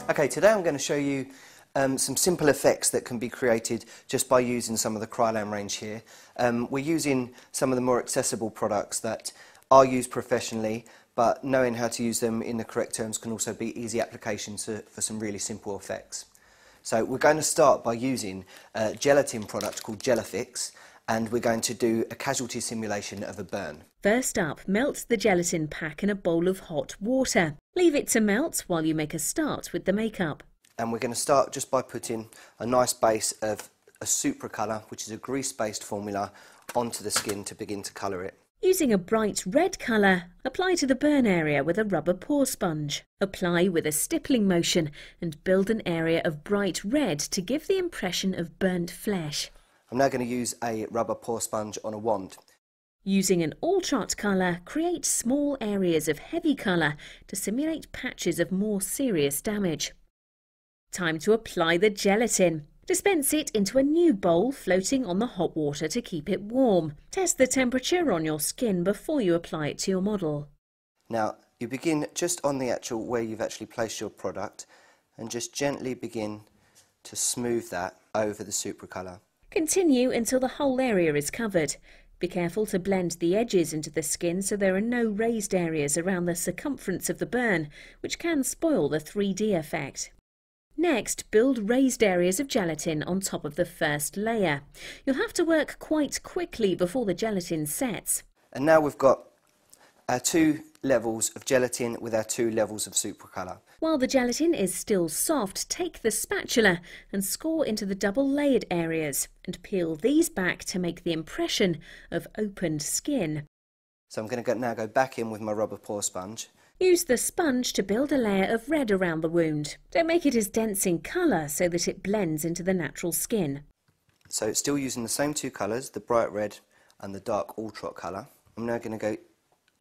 Okay, today I'm going to show you some simple effects that can be created just by using some of the Kryolan range here. We're using some of the more accessible products that are used professionally, but knowing how to use them in the correct terms can also be easy applications for some really simple effects. So we're going to start by using a gelatin product called Gelafix, and we're going to do a casualty simulation of a burn. First up, melt the gelatin pack in a bowl of hot water. Leave it to melt while you make a start with the makeup. And we're going to start just by putting a nice base of a Supra colour, which is a grease-based formula, onto the skin to begin to colour it. Using a bright red colour, apply to the burn area with a rubber pore sponge. Apply with a stippling motion and build an area of bright red to give the impression of burnt flesh. I'm now going to use a rubber pore sponge on a wand. Using an ultrat colour, create small areas of heavy colour to simulate patches of more serious damage. Time to apply the gelatin. Dispense it into a new bowl floating on the hot water to keep it warm. Test the temperature on your skin before you apply it to your model. Now, you begin just on the actual where you've actually placed your product and just gently begin to smooth that over the Supra colour. Continue until the whole area is covered. Be careful to blend the edges into the skin so there are no raised areas around the circumference of the burn, which can spoil the 3D effect. Next, build raised areas of gelatin on top of the first layer. You'll have to work quite quickly before the gelatin sets. And now we've got our 2 levels of gelatin with our 2 levels of Supra colour. While the gelatin is still soft, take the spatula and score into the double layered areas and peel these back to make the impression of opened skin. So I'm going to now go back in with my rubber pore sponge. Use the sponge to build a layer of red around the wound. Don't make it as dense in colour so that it blends into the natural skin. So it's still using the same 2 colours, the bright red and the dark ultrat colour. I'm now going to go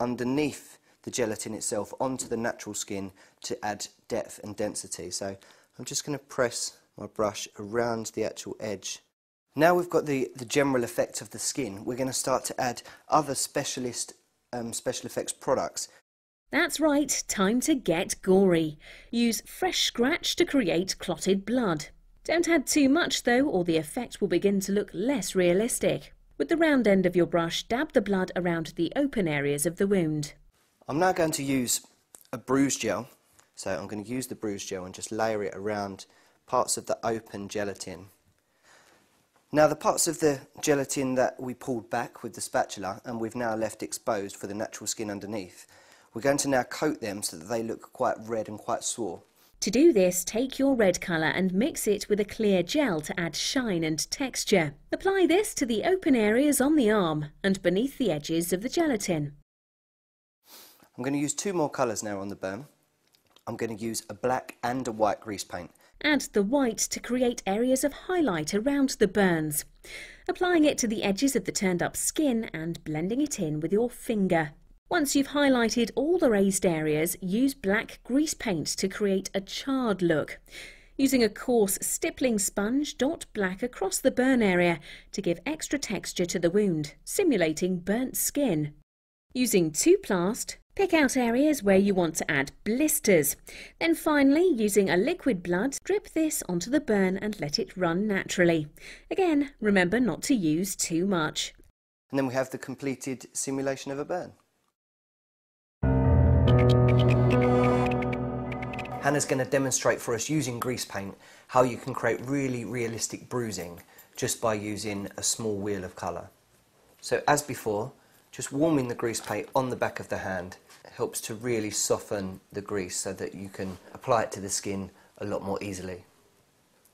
underneath the gelatin itself onto the natural skin to add depth and density. So I'm just going to press my brush around the actual edge. Now we've got the general effect of the skin, we're going to start to add other special effects products. That's right, time to get gory. Use fresh scratch to create clotted blood. Don't add too much though, or the effect will begin to look less realistic. With the round end of your brush, dab the blood around the open areas of the wound. I'm now going to use a bruise gel. So I'm going to use the bruise gel and just layer it around parts of the open gelatin. Now the parts of the gelatin that we pulled back with the spatula and we've now left exposed for the natural skin underneath, we're going to now coat them so that they look quite red and quite sore. To do this, take your red colour and mix it with a clear gel to add shine and texture. Apply this to the open areas on the arm and beneath the edges of the gelatin. I'm going to use 2 more colours now on the burn. I'm going to use a black and a white grease paint. Add the white to create areas of highlight around the burns. Applying it to the edges of the turned up skin and blending it in with your finger. Once you've highlighted all the raised areas, use black grease paint to create a charred look. Using a coarse stippling sponge, dot black across the burn area to give extra texture to the wound, simulating burnt skin. Using 2plast, pick out areas where you want to add blisters. Then finally, using a liquid blood, drip this onto the burn and let it run naturally. Again, remember not to use too much. And then we have the completed simulation of a burn. Hannah's going to demonstrate for us using grease paint how you can create really realistic bruising just by using a small wheel of colour. So as before, just warming the grease paint on the back of the hand helps to really soften the grease so that you can apply it to the skin a lot more easily.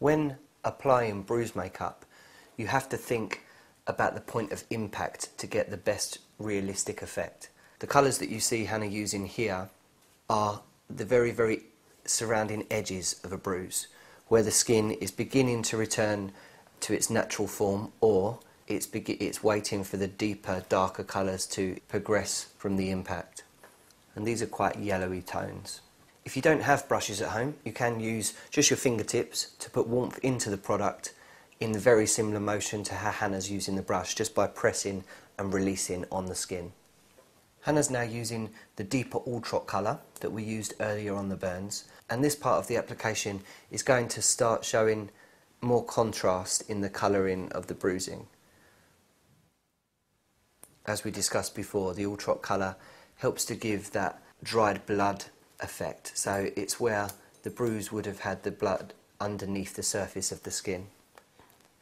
When applying bruise makeup, you have to think about the point of impact to get the best realistic effect. The colours that you see Hannah using here are the very surrounding edges of a bruise, where the skin is beginning to return to its natural form, or it's waiting for the deeper, darker colours to progress from the impact. And these are quite yellowy tones. If you don't have brushes at home, you can use just your fingertips to put warmth into the product in the very similar motion to how Hannah's using the brush, just by pressing and releasing on the skin. Hannah's now using the deeper all-trot colour that we used earlier on the burns, and this part of the application is going to start showing more contrast in the colouring of the bruising. As we discussed before, the all-trot colour helps to give that dried blood effect, so it's where the bruise would have had the blood underneath the surface of the skin.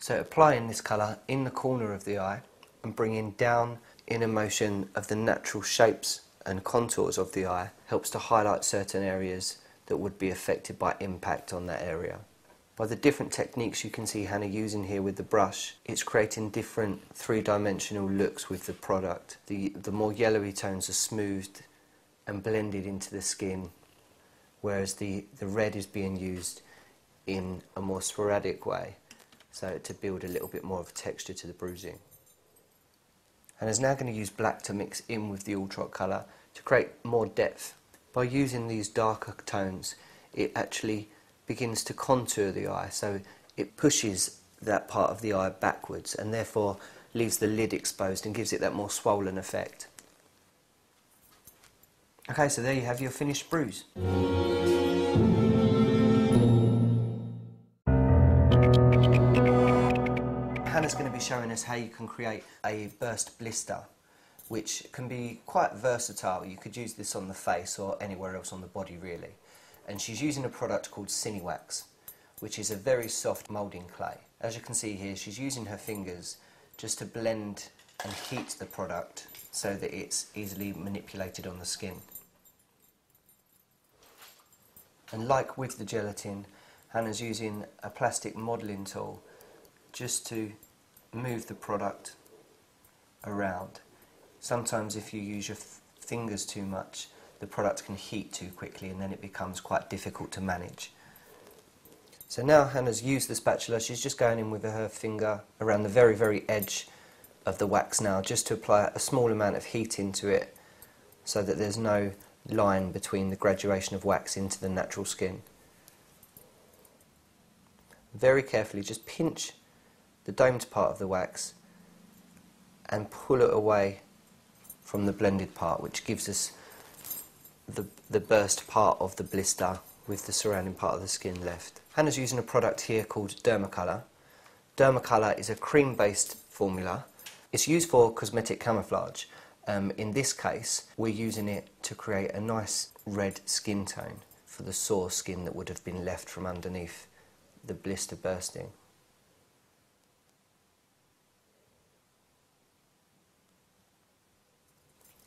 So applying this colour in the corner of the eye and bringing down in a motion of the natural shapes and contours of the eye helps to highlight certain areas that would be affected by impact on that area. By the different techniques you can see Hannah using here with the brush, it's creating different three-dimensional looks with the product. The more yellowy tones are smoothed and blended into the skin, whereas the red is being used in a more sporadic way, so to build a little bit more of a texture to the bruising. And is now going to use black to mix in with the all-trot colour to create more depth. By using these darker tones, it actually begins to contour the eye, so it pushes that part of the eye backwards and therefore leaves the lid exposed and gives it that more swollen effect. Okay, so there you have your finished bruise. Hannah's going to be showing us how you can create a burst blister, which can be quite versatile. You could use this on the face or anywhere else on the body really. And she's using a product called Cinewax, which is a very soft moulding clay. As you can see here, she's using her fingers just to blend and heat the product so that it's easily manipulated on the skin. And like with the gelatin, Hannah's using a plastic modelling tool just to move the product around. Sometimes if you use your fingers too much, the product can heat too quickly and then it becomes quite difficult to manage. So now Hannah's used the spatula, she's just going in with her finger around the very, very edge of the wax now, just to apply a small amount of heat into it so that there's no line between the graduation of wax into the natural skin. Very carefully just pinch the domed part of the wax and pull it away from the blended part, which gives us the burst part of the blister with the surrounding part of the skin left. Hannah's using a product here called Dermacolor. Dermacolor is a cream-based formula. It's used for cosmetic camouflage. In this case, we're using it to create a nice red skin tone for the sore skin that would have been left from underneath the blister bursting.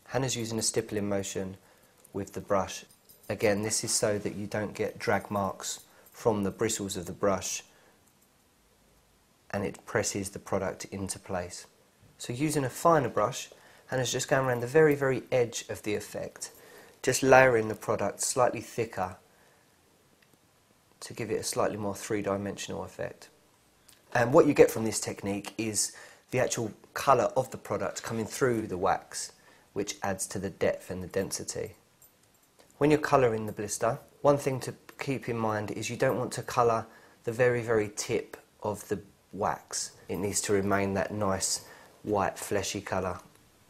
Hannah's using a stippling motion with the brush. Again, this is so that you don't get drag marks from the bristles of the brush and it presses the product into place. So using a finer brush, Hannah's just going around the very, very edge of the effect, just layering the product slightly thicker to give it a slightly more three-dimensional effect. And what you get from this technique is the actual colour of the product coming through the wax, which adds to the depth and the density. When you're colouring the blister, one thing to keep in mind is you don't want to colour the very, very tip of the wax. It needs to remain that nice white fleshy colour.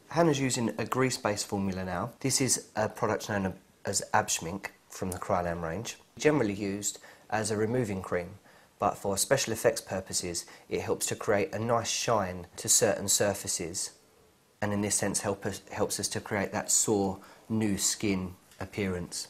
Hannah's using a grease-based formula now. This is a product known as Abschmink from the Kryolan range. Generally used as a removing cream, but for special effects purposes it helps to create a nice shine to certain surfaces, and in this sense helps us to create that sore, new skin appearance.